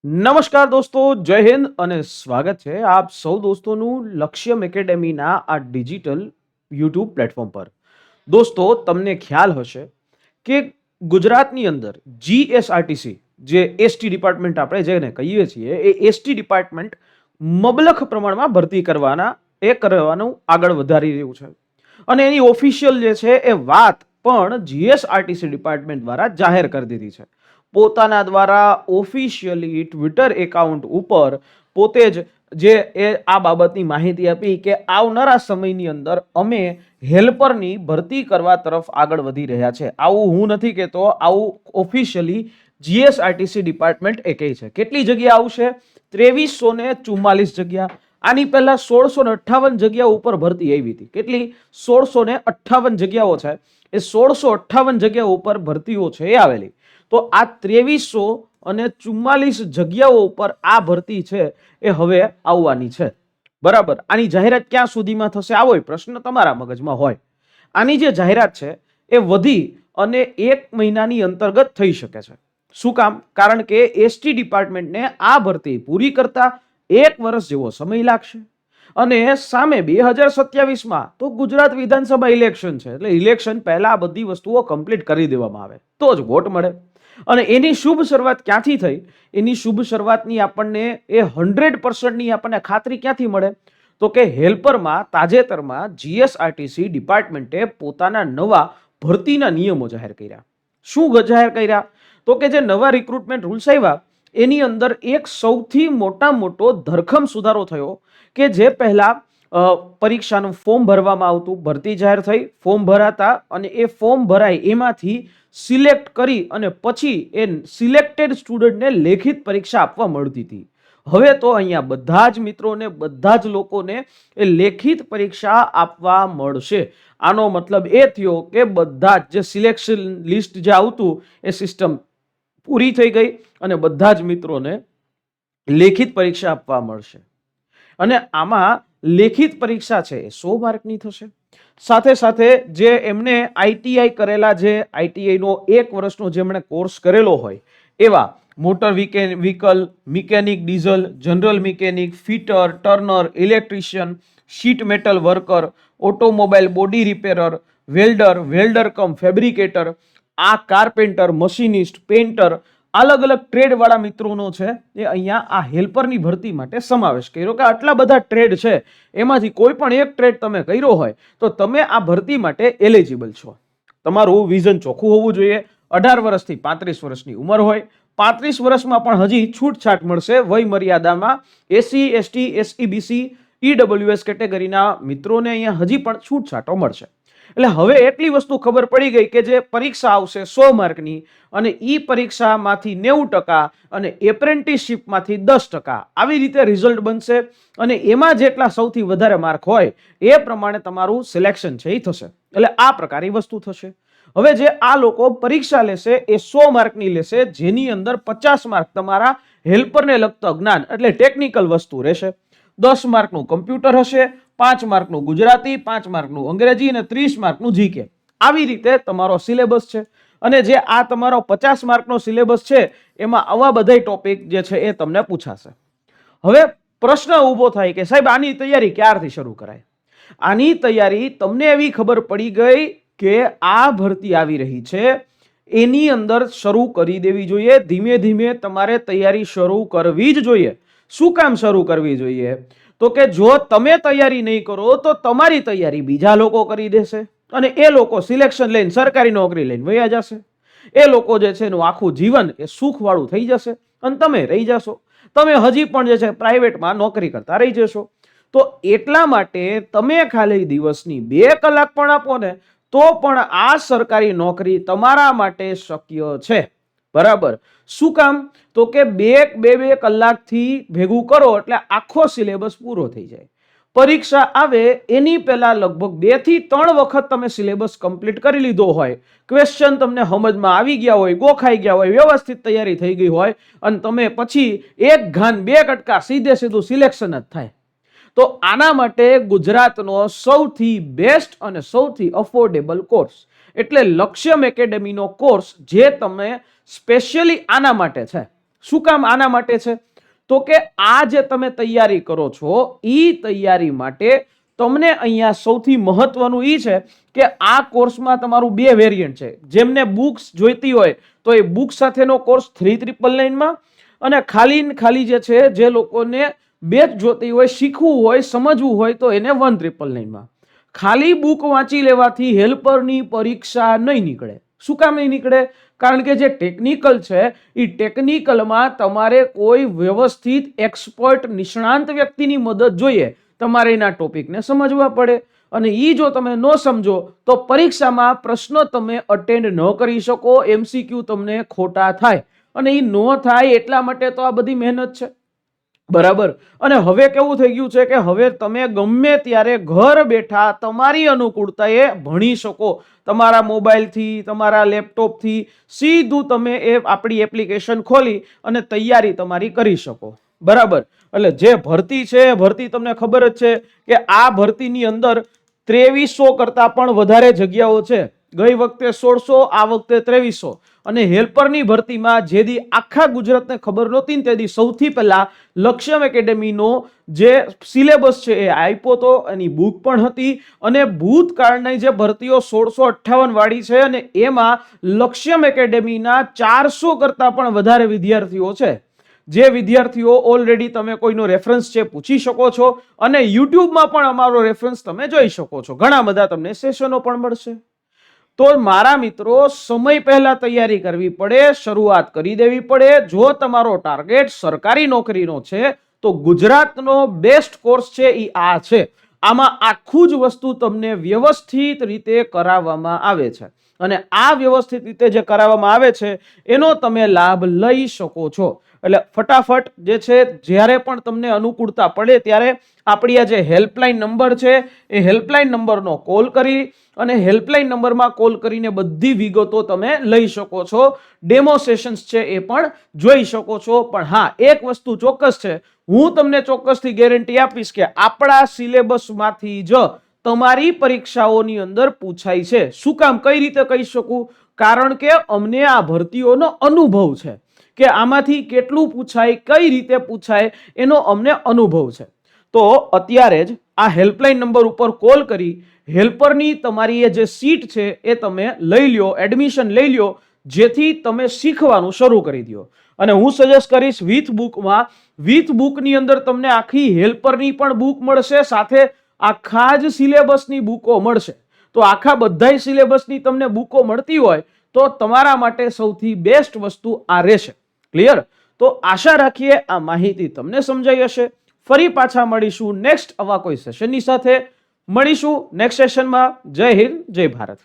નમસ્કાર દોસ્તો, જય હિન્દ અને સ્વાગત છે આપ સૌ દોસ્તોનું લક્ષ્યમ એકેડેમીના આ ડિજિટલ યુટ્યુબ પ્લેટફોર્મ પર. દોસ્તો, તમને ખ્યાલ હશે કે ગુજરાતની અંદર જીએસઆરટીસી જે એસટી ડિપાર્ટમેન્ટ આપણે જેને કહીએ છીએ એ એસટી ડિપાર્ટમેન્ટ મબલખ પ્રમાણમાં ભરતી કરવાનું આગળ વધારી રહ્યું છે. અને એની ઓફિશિયલ જે છે એ વાત પણ જીએસઆરટીસી ડિપાર્ટમેન્ટ દ્વારા જાહેર કરી દીધી છે. પોતાના દ્વારા ઓફિશિયલી ટ્વિટર એકાઉન્ટ ઉપર પોતે જ આ બાબતની માહિતી આપી કે આવનારા સમયની અંદર અમે હેલ્પરની ભરતી કરવા તરફ આગળ વધી રહ્યા છે. આવું હું નથી કહેતો, આવું ઓફિશિયલી જીએસઆરટીસી ડિપાર્ટમેન્ટ એ કહે છે. કેટલી જગ્યા આવશે? 2344 જગ્યા. આની પહેલા 1658 જગ્યાઓ ઉપર ભરતી આવી હતી. કેટલી? 1658 જગ્યાઓ છે. એ 1658 જગ્યાઓ ઉપર ભરતીઓ છે એ આવેલી. તો આ 2344 જગ્યાઓ ઉપર આ ભરતી છે એ હવે આવવાની છે. બરાબર. આની જાહેરાત ક્યાં સુધીમાં થશે? આવો પ્રશ્ન તમારા મગજમાં હોય. આની જે જાહેરાત છે એ વધી અને 1 મહિનાની અંતર્ગત થઈ શકે છે. શું કામ? કારણ કે એસટી ડિપાર્ટમેન્ટને આ ભરતી પૂરી કરતા 1 વર્ષ જેવો સમય લાગશે. અને સામે 2027માં તો ગુજરાત વિધાનસભા ઇલેક્શન છે. એટલે ઇલેક્શન પહેલા આ બધી વસ્તુઓ કમ્પ્લીટ કરી દેવામાં આવે તો જ વોટ મળે. અને એની શુભ શરૂઆત ક્યાંથી થઈ? એની શુભ શરૂઆતની આપણને એ 100%ની આપણને ખાતરી ક્યાંથી મળે? તો કે હેલ્પરમાં તાજેતરમાં જીએસઆરટીસી ડિપાર્ટમેન્ટે પોતાના નવા ભરતીના નિયમો જાહેર કર્યા. શું જાહેર કર્યા? તો કે જે નવા રિક્રુટમેન્ટ રૂલ્સ આવ્યા એની અંદર એક સૌથી મોટો ધરખમ સુધારો થયો કે જે પહેલા પરીક્ષાનું ફોર્મ ભરવામાં આવતું, ભરતી જાહેર થઈ, ફોર્મ ભરાતા અને એ ફોર્મ ભરાય એમાંથી સિલેક્ટ કરી અને પછી એ સિલેક્ટેડ સ્ટુડન્ટને લેખિત પરીક્ષા આપવા મળતી હતી. હવે તો અહીંયા બધા જ મિત્રોને, બધા જ લોકોને એ લેખિત પરીક્ષા આપવા મળશે. આનો મતલબ એ થયો કે બધા જ જે સિલેક્શન લિસ્ટ જે આવતું એ સિસ્ટમ પૂરી થઈ ગઈ અને બધા જ મિત્રોને લેખિત પરીક્ષા આપવા મળશે. અને આમાં લેખિત પરીક્ષા છે એ 100 માર્કની થશે. સાથે સાથે જે એમને આઈટીઆઈ કરેલા, જે આઈટીઆઈનો 1 વર્ષનો જેમણે કોર્સ કરેલો હોય એવા motor vehicle mechanic, diesel, general mechanic, fitter, turner, electrician, sheet metal worker, automobile body repairer, welder cum fabricator, આ કાર્પેન્ટર, મશીનિસ્ટ, પેન્ટર, અલગ અલગ ટ્રેડ વાળા મિત્રોનો છે એ અહીંયા આ હેલ્પરની ભરતી માટે સમાવેશ કર્યો કે આટલા બધા ટ્રેડ છે એમાંથી કોઈ પણ એક ટ્રેડ તમે કર્યો હોય તો તમે આ ભરતી માટે એલિજિબલ છો. તમારું વિઝન ચોખ્ખું હોવું જોઈએ. 18 વર્ષથી 35 વર્ષની ઉંમર હોય. 35 વર્ષમાં પણ હજી છૂટછાટ મળશે વય મર્યાદામાં. એસસી, એસટી, એસઈબીસી, ઈડબ્લ્યુએસ કેટેગરીના મિત્રોને અહીંયા હજી પણ છૂટછાટો મળશે. એટલે હવે એટલી વસ્તુ ખબર પડી ગઈ કે જે પરીક્ષા આવશે 100 માર્કની અને ઈ પરીક્ષામાંથી 90% અને એપ્રેન્ટિસશીપમાંથી 10% આવી રીતે રિઝલ્ટ બનશે. અને એમાં જેટલા સૌથી વધારે માર્ક હોય એ પ્રમાણે તમારું સિલેક્શન છે એ થશે. એટલે આ પ્રકારની વસ્તુ થશે. હવે જે આ લોકો પરીક્ષા લેશે એ 100 માર્કની લેશે, જેની અંદર 50 માર્ક તમારા હેલ્પરને લગતા જ્ઞાન એટલે ટેકનિકલ વસ્તુ રહેશે. 10 માર્કનું કમ્પ્યુટર હશે, 5 માર્કનું ગુજરાતી, 5 માર્કનું અંગ્રેજી અને 30 માર્કનું જીકે. આવી રીતે તમારો સિલેબસ છે. અને જે આ તમારો 50 માર્કનો સિલેબસ છે એમાં આવા બધા ટોપિક જે છે એ તમને પૂછાશે. હવે પ્રશ્ન ઊભો થાય કે સાહેબ આની તૈયારી ક્યારથી શરૂ કરાય? આની તૈયારી તમને એવી ખબર પડી ગઈ કે આ ભરતી આવી રહી છે એની અંદર શરૂ કરી દેવી જોઈએ. ધીમે ધીમે તમારે તૈયારી શરૂ કરવી જ જોઈએ. શું કામ શરૂ કરવી જોઈએ? તો કે જો તમે તૈયારી નહીં કરો તો તમારી તૈયારી બીજા લોકો કરી દેશે અને એ લોકો સિલેક્શન લઈને સરકારી નોકરી લઈને વયા જશે. એ લોકો જે છે એનું આખું જીવન એ સુખવાળું થઈ જશે અને તમે રહી જશો. તમે હજી પણ જે છે પ્રાઇવેટમાં નોકરી કરતા રહી જશો. તો એટલા માટે તમે ખાલી દિવસની 2 કલાક પણ આપો ને તો પણ આ સરકારી નોકરી તમારા માટે શક્ય છે. બરાબર. શું કામ? તો કે 2 કલાકથી ભેગું કરો એટલે આખો સિલેબસ પૂરો થઈ જાય. પરીક્ષા આવે એની પહેલા લગભગ 2 થી 3 વખત તમે સિલેબસ કમ્પ્લીટ કરી લીધો હોય, ક્વેશ્ચન તમને સમજમાં આવી ગયા હોય, ગોખાઈ ગયા હોય, વ્યવસ્થિત તૈયારી થઈ ગઈ હોય અને તમે પછી 1 ઘાન 2 કટકા સીધું સિલેક્શન જ થાય. તો આના માટે ગુજરાતનો સૌથી બેસ્ટ અને સૌથી અફોર્ડેબલ કોર્સ એટલે લક્ષ્યમ એકેડેમીનો કોર્સ જે તમે સ્પેશિયલી આના માટે છે. શું કામ આના માટે છે? તો કે આ જે તમે તૈયારી કરો છો એ તૈયારી માટે તમને અહીંયા સૌથી મહત્વનું એ છે કે આ કોર્સમાં તમારું બે વેરિયન્ટ છે. જેમને બુક્સ જોઈતી હોય તો એ બુક સાથેનો કોર્સ 3999 માં, અને ખાલી ને ખાલી જે છે જે લોકોને બેચ જોતી હોય, શીખવું હોય, સમજવું હોય તો એને 1999 માં. ખાલી બુક વાંચી લેવાથી હેલ્પરની પરીક્ષા નહીં નીકળે. શું કામ નહીં નીકળે? કારણ કે જે ટેકનિકલ છે એ ટેકનિકલમાં તમારે કોઈ વ્યવસ્થિત એક્સપર્ટ નિષ્ણાંત વ્યક્તિની મદદ જોઈએ. તમારે એના ટોપિકને સમજવા પડે, અને એ જો તમે ન સમજો તો પરીક્ષામાં પ્રશ્નો તમે અટેન્ડ ન કરી શકો, MCQ તમને ખોટા થાય, અને એ ન થાય એટલા માટે તો આ બધી મહેનત છે. બરાબર. અને હવે કેવું થઈ ગયું છે કે હવે તમે ગમે ત્યારે ઘર બેઠા તમારી અનુકૂળતાએ ભણી શકો. તમારા મોબાઈલથી, તમારા લેપટોપથી સીધું તમે એ આપણી એપ્લિકેશન ખોલી અને તૈયારી તમારી કરી શકો. બરાબર. એટલે જે ભરતી છે, ભરતી તમને ખબર જ છે કે આ ભરતીની અંદર 2300 કરતા પણ વધારે જગ્યાઓ છે. ગઈ વખતે 1600, આ વખતે 2300. અને હેલ્પરની ભરતીમાં જેદી આખા ગુજરાતને ખબર નહોતી ને તેથી સૌથી પહેલા લક્ષ્યમ એકેડેમીનો જે સિલેબસ છે એ આપ્યો હતો, એની બુક પણ હતી, અને ભૂતકાળની જે ભરતીઓ 1658 વાળી છે અને એમાં લક્ષ્યમ એકેડેમીના 400 કરતા પણ વધારે વિદ્યાર્થીઓ છે. જે વિદ્યાર્થીઓ ઓલરેડી તમે કોઈનો રેફરન્સ છે પૂછી શકો છો, અને યુટ્યુબમાં પણ અમારો રેફરન્સ તમે જોઈ શકો છો. ઘણા બધા તમને સેશનો પણ મળશે. તો મારા મિત્રો, સમય પહેલા તૈયારી કરવી પડે, શરૂઆત કરી દેવી પડે. જો તમારો ટાર્ગેટ સરકારી નોકરીનો છે તો ગુજરાતનો બેસ્ટ કોર્સ છે એ આ છે. આમાં આખું જ વસ્તુ તમને વ્યવસ્થિત રીતે કરાવવામાં આવે છે, અને આ વ્યવસ્થિત રીતે જે કરાવવામાં આવે છે એનો તમે લાભ લઈ શકો છો. એટલે ફટાફટ જે છે, જ્યારે પણ તમને અનુકૂળતા પડે ત્યારે આપણી આ જે હેલ્પલાઇન નંબર છે એ હેલ્પલાઇન નંબરનો કોલ કરી અને હેલ્પલાઇન નંબરમાં કોલ કરીને બધી વિગતો તમે લઈ શકો છો. ડેમો સેશન્સ છે એ પણ જોઈ શકો છો. પણ હા, એક વસ્તુ ચોક્કસ છે, હું તમને ચોક્કસથી ગેરંટી આપીશ કે આપણા સિલેબસમાંથી જ તમારી પરીક્ષાઓની અંદર પૂછાય છે. શું કામ, કઈ રીતે કહી શકું? કારણ કે અમને આ ભરતીઓનો અનુભવ છે કે આમાંથી કેટલું પૂછાય, કઈ રીતે પૂછાય, એનો અમને અનુભવ છે. તો અત્યારે જ આ હેલ્પલાઇન નંબર ઉપર કોલ કરી હેલ્પરની તમારી એ જે સીટ છે એ તમે લઈ લ્યો, એડમિશન લઈ લ્યો, જેથી તમે શીખવાનું શરૂ કરી દો. અને હું સજેસ્ટ કરીશ વિથ બુકમાં, વિથ બુકની અંદર તમને આખી હેલ્પરની પણ બુક મળશે, સાથે આખા જ સિલેબસની બુકો મળશે. તો આખા બધાય સિલેબસની તમને બુકો મળતી હોય તો તમારા માટે સૌથી બેસ્ટ વસ્તુ આ રહેશે. ક્લિયર? તો આશા રાખીએ આ માહિતી તમને સમજાઈ હશે. ફરી પાછા મળીશું નેક્સ્ટ આવા કોઈ સેશનની સાથે. મળીશું નેક્સ્ટ સેશનમાં. જય હિન્દ, જય ભારત.